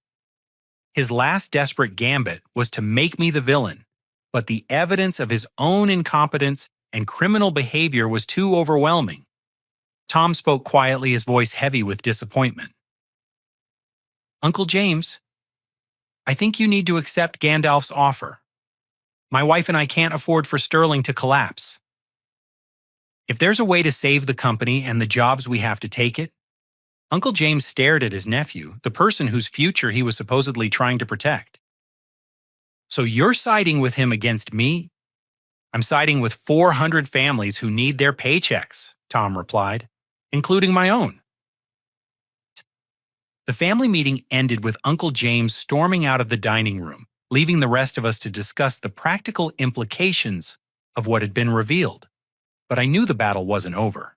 His last desperate gambit was to make me the villain, but the evidence of his own incompetence and criminal behavior was too overwhelming. Tom spoke quietly, his voice heavy with disappointment. Uncle James, I think you need to accept Gandalf's offer. My wife and I can't afford for Sterling to collapse. If there's a way to save the company and the jobs, we have to take it. Uncle James stared at his nephew, the person whose future he was supposedly trying to protect. So you're siding with him against me? I'm siding with 400 families who need their paychecks, Tom replied, including my own. The family meeting ended with Uncle James storming out of the dining room, leaving the rest of us to discuss the practical implications of what had been revealed. But I knew the battle wasn't over.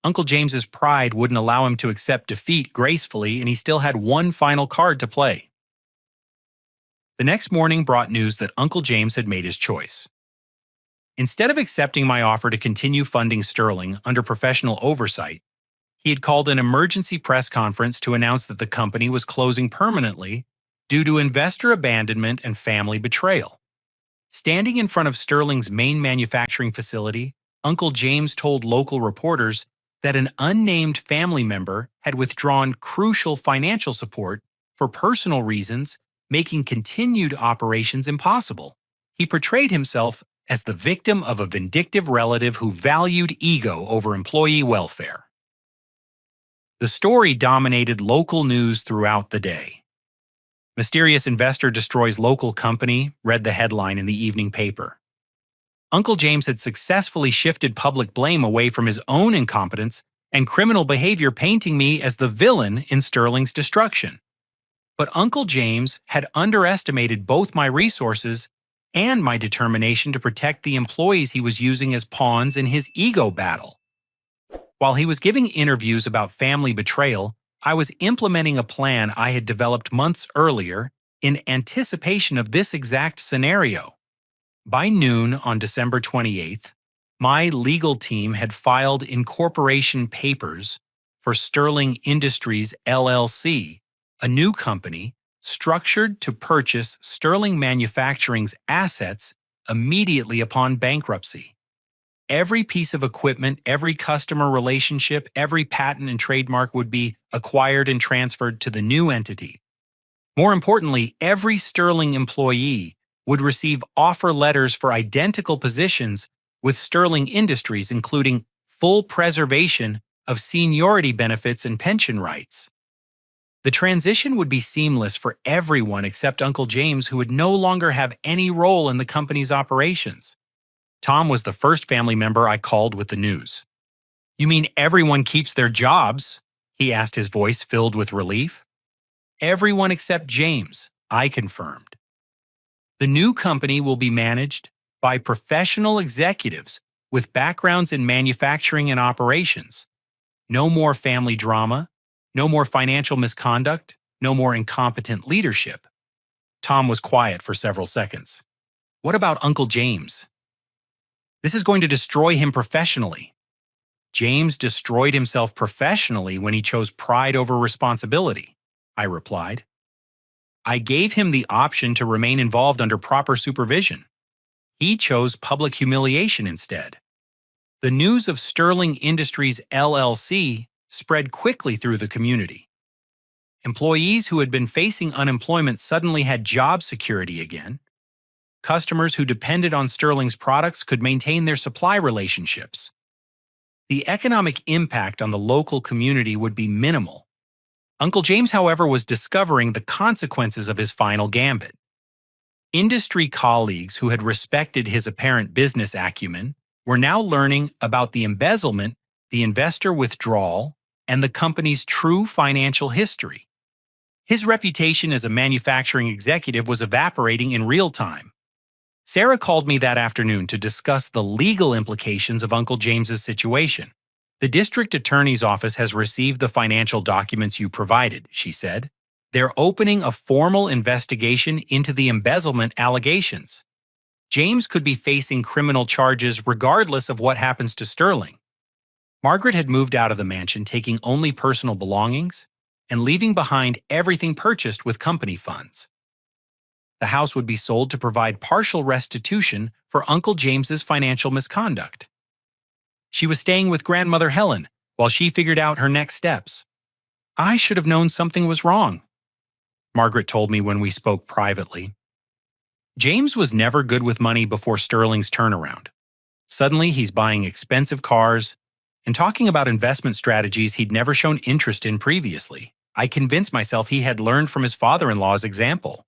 Uncle James's pride wouldn't allow him to accept defeat gracefully, and he still had one final card to play. The next morning brought news that Uncle James had made his choice. Instead of accepting my offer to continue funding Sterling under professional oversight, he had called an emergency press conference to announce that the company was closing permanently due to investor abandonment and family betrayal. Standing in front of Sterling's main manufacturing facility, Uncle James told local reporters that an unnamed family member had withdrawn crucial financial support for personal reasons, making continued operations impossible. He portrayed himself as the victim of a vindictive relative who valued ego over employee welfare. The story dominated local news throughout the day. "Mysterious investor destroys local company," read the headline in the evening paper. Uncle James had successfully shifted public blame away from his own incompetence and criminal behavior, painting me as the villain in Sterling's destruction. But Uncle James had underestimated both my resources and my determination to protect the employees he was using as pawns in his ego battle. While he was giving interviews about family betrayal, I was implementing a plan I had developed months earlier in anticipation of this exact scenario. By noon on December 28th, my legal team had filed incorporation papers for Sterling Industries LLC, a new company structured to purchase Sterling Manufacturing's assets immediately upon bankruptcy. Every piece of equipment, every customer relationship, every patent and trademark would be acquired and transferred to the new entity. More importantly, every Sterling employee would receive offer letters for identical positions with Sterling Industries, including full preservation of seniority benefits and pension rights. The transition would be seamless for everyone except Uncle James, who would no longer have any role in the company's operations. Tom was the first family member I called with the news. "You mean everyone keeps their jobs?" he asked, his voice filled with relief. "Everyone except James," I confirmed. "The new company will be managed by professional executives with backgrounds in manufacturing and operations. No more family drama, no more financial misconduct, no more incompetent leadership." Tom was quiet for several seconds. "What about Uncle James?" "This is going to destroy him professionally." "James destroyed himself professionally when he chose pride over responsibility," I replied. "I gave him the option to remain involved under proper supervision. He chose public humiliation instead." The news of Sterling Industries LLC spread quickly through the community. Employees who had been facing unemployment suddenly had job security again. Customers who depended on Sterling's products could maintain their supply relationships. The economic impact on the local community would be minimal. Uncle James, however, was discovering the consequences of his final gambit. Industry colleagues who had respected his apparent business acumen were now learning about the embezzlement, the investor withdrawal, and the company's true financial history. His reputation as a manufacturing executive was evaporating in real time. Sarah called me that afternoon to discuss the legal implications of Uncle James's situation. "The district attorney's office has received the financial documents you provided," she said. "They're opening a formal investigation into the embezzlement allegations. James could be facing criminal charges regardless of what happens to Sterling." Margaret had moved out of the mansion, taking only personal belongings and leaving behind everything purchased with company funds. The house would be sold to provide partial restitution for Uncle James's financial misconduct. She was staying with grandmother Helen while she figured out her next steps. "I should have known something was wrong," Margaret told me when we spoke privately. James was never good with money before Sterling's turnaround. Suddenly, he's buying expensive cars and talking about investment strategies he'd never shown interest in previously. I convinced myself he had learned from his father-in-law's example.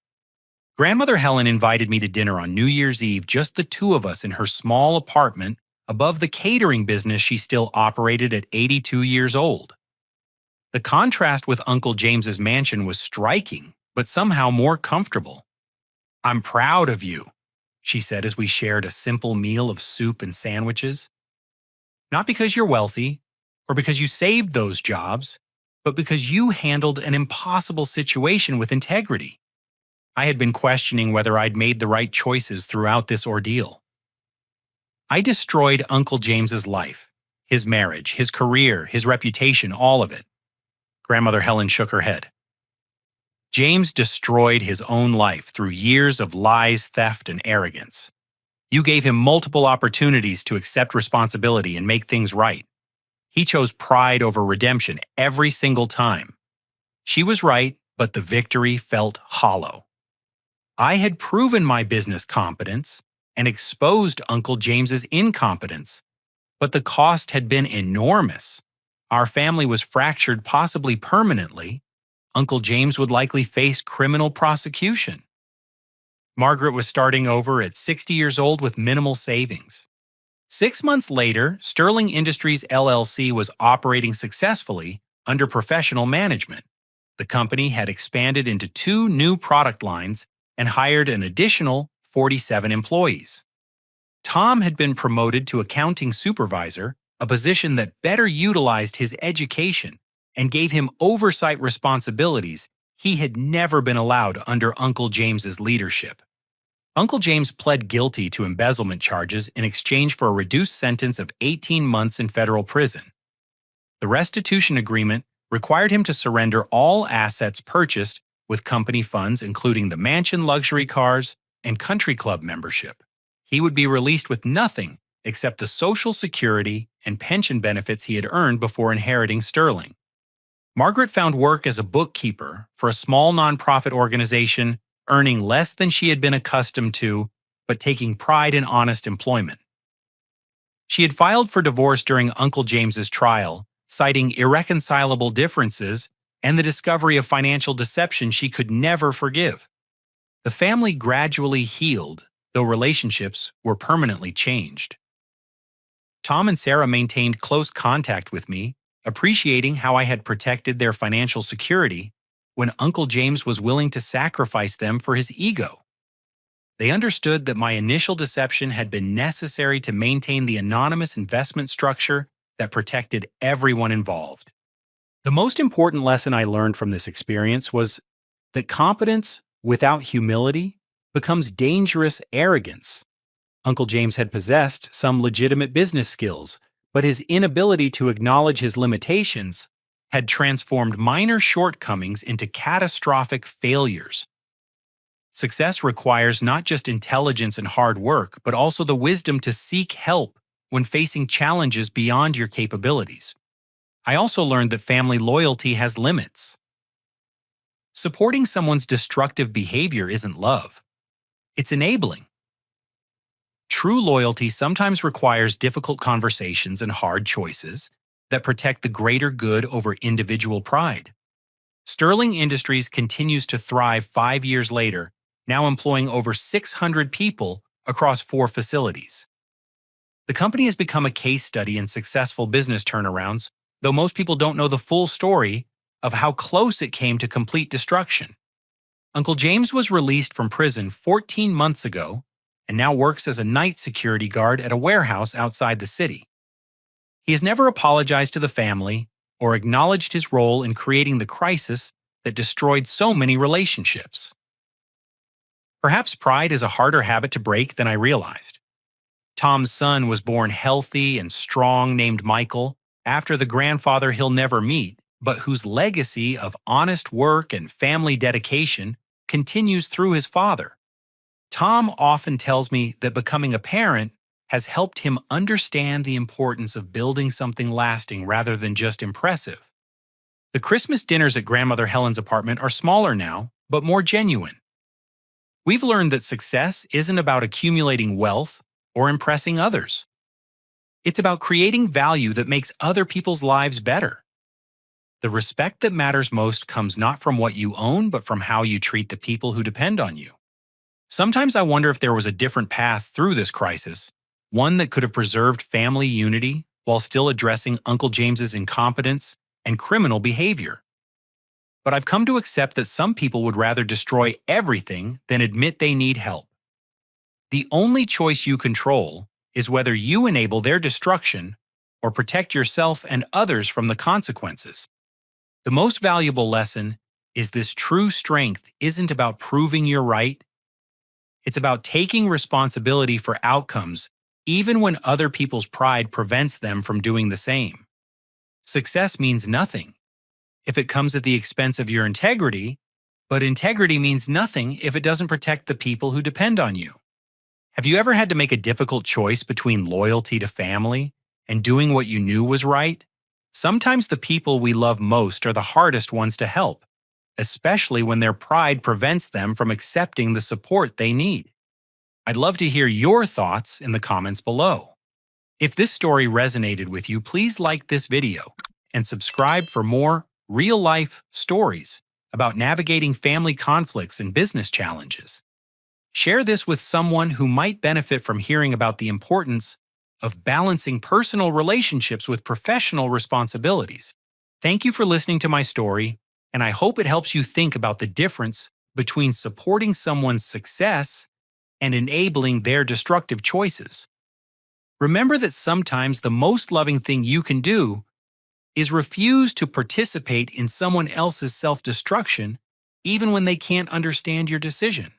Grandmother Helen invited me to dinner on New Year's Eve, just the two of us in her small apartment above the catering business she still operated at 82 years old. The contrast with Uncle James's mansion was striking, but somehow more comfortable. I'm proud of you, she said as we shared a simple meal of soup and sandwiches. Not because you're wealthy or because you saved those jobs, but because you handled an impossible situation with integrity. I had been questioning whether I'd made the right choices throughout this ordeal. I destroyed Uncle James's life, his marriage, his career, his reputation, all of it. Grandmother Helen shook her head. James destroyed his own life through years of lies, theft, and arrogance. You gave him multiple opportunities to accept responsibility and make things right. He chose pride over redemption every single time. She was right, but the victory felt hollow. I had proven my business competence and exposed Uncle James's incompetence, but the cost had been enormous. Our family was fractured possibly permanently. Uncle James would likely face criminal prosecution. Margaret was starting over at 60 years old with minimal savings. 6 months later, Sterling Industries LLC was operating successfully under professional management. The company had expanded into 2 new product lines and hired an additional 47 employees. Tom had been promoted to accounting supervisor, a position that better utilized his education and gave him oversight responsibilities he had never been allowed under Uncle James's leadership. Uncle James pled guilty to embezzlement charges in exchange for a reduced sentence of 18 months in federal prison. The restitution agreement required him to surrender all assets purchased with company funds, including the mansion luxury cars and country club membership. He would be released with nothing except the Social Security and pension benefits he had earned before inheriting Sterling. Margaret found work as a bookkeeper for a small nonprofit organization, earning less than she had been accustomed to, but taking pride in honest employment. She had filed for divorce during Uncle James's trial, citing irreconcilable differences and the discovery of financial deception she could never forgive. The family gradually healed, though relationships were permanently changed. Tom and Sarah maintained close contact with me, appreciating how I had protected their financial security when Uncle James was willing to sacrifice them for his ego. They understood that my initial deception had been necessary to maintain the anonymous investment structure that protected everyone involved. The most important lesson I learned from this experience was that competence without humility becomes dangerous arrogance. Uncle James had possessed some legitimate business skills, but his inability to acknowledge his limitations had transformed minor shortcomings into catastrophic failures. Success requires not just intelligence and hard work, but also the wisdom to seek help when facing challenges beyond your capabilities. I also learned that family loyalty has limits. Supporting someone's destructive behavior isn't love. It's enabling. True loyalty sometimes requires difficult conversations and hard choices that protect the greater good over individual pride. Sterling Industries continues to thrive 5 years later, now employing over 600 people across 4 facilities. The company has become a case study in successful business turnarounds, though most people don't know the full story of how close it came to complete destruction. Uncle James was released from prison 14 months ago and now works as a night security guard at a warehouse outside the city. He has never apologized to the family or acknowledged his role in creating the crisis that destroyed so many relationships. Perhaps pride is a harder habit to break than I realized. Tom's son was born healthy and strong, named Michael, after the grandfather he'll never meet, but whose legacy of honest work and family dedication continues through his father. Tom often tells me that becoming a parent has helped him understand the importance of building something lasting rather than just impressive. The Christmas dinners at Grandmother Helen's apartment are smaller now, but more genuine. We've learned that success isn't about accumulating wealth or impressing others. It's about creating value that makes other people's lives better. The respect that matters most comes not from what you own, but from how you treat the people who depend on you. Sometimes I wonder if there was a different path through this crisis, one that could have preserved family unity while still addressing Uncle James's incompetence and criminal behavior. but I've come to accept that some people would rather destroy everything than admit they need help. The only choice you control is whether you enable their destruction or protect yourself and others from the consequences. The most valuable lesson is this: true strength isn't about proving you're right. It's about taking responsibility for outcomes, even when other people's pride prevents them from doing the same. Success means nothing if it comes at the expense of your integrity, but integrity means nothing if it doesn't protect the people who depend on you. Have you ever had to make a difficult choice between loyalty to family and doing what you knew was right? Sometimes the people we love most are the hardest ones to help, especially when their pride prevents them from accepting the support they need. I'd love to hear your thoughts in the comments below. If this story resonated with you, please like this video and subscribe for more real-life stories about navigating family conflicts and business challenges. Share this with someone who might benefit from hearing about the importance of balancing personal relationships with professional responsibilities. Thank you for listening to my story, and I hope it helps you think about the difference between supporting someone's success and enabling their destructive choices. Remember that sometimes the most loving thing you can do is refuse to participate in someone else's self-destruction, even when they can't understand your decision.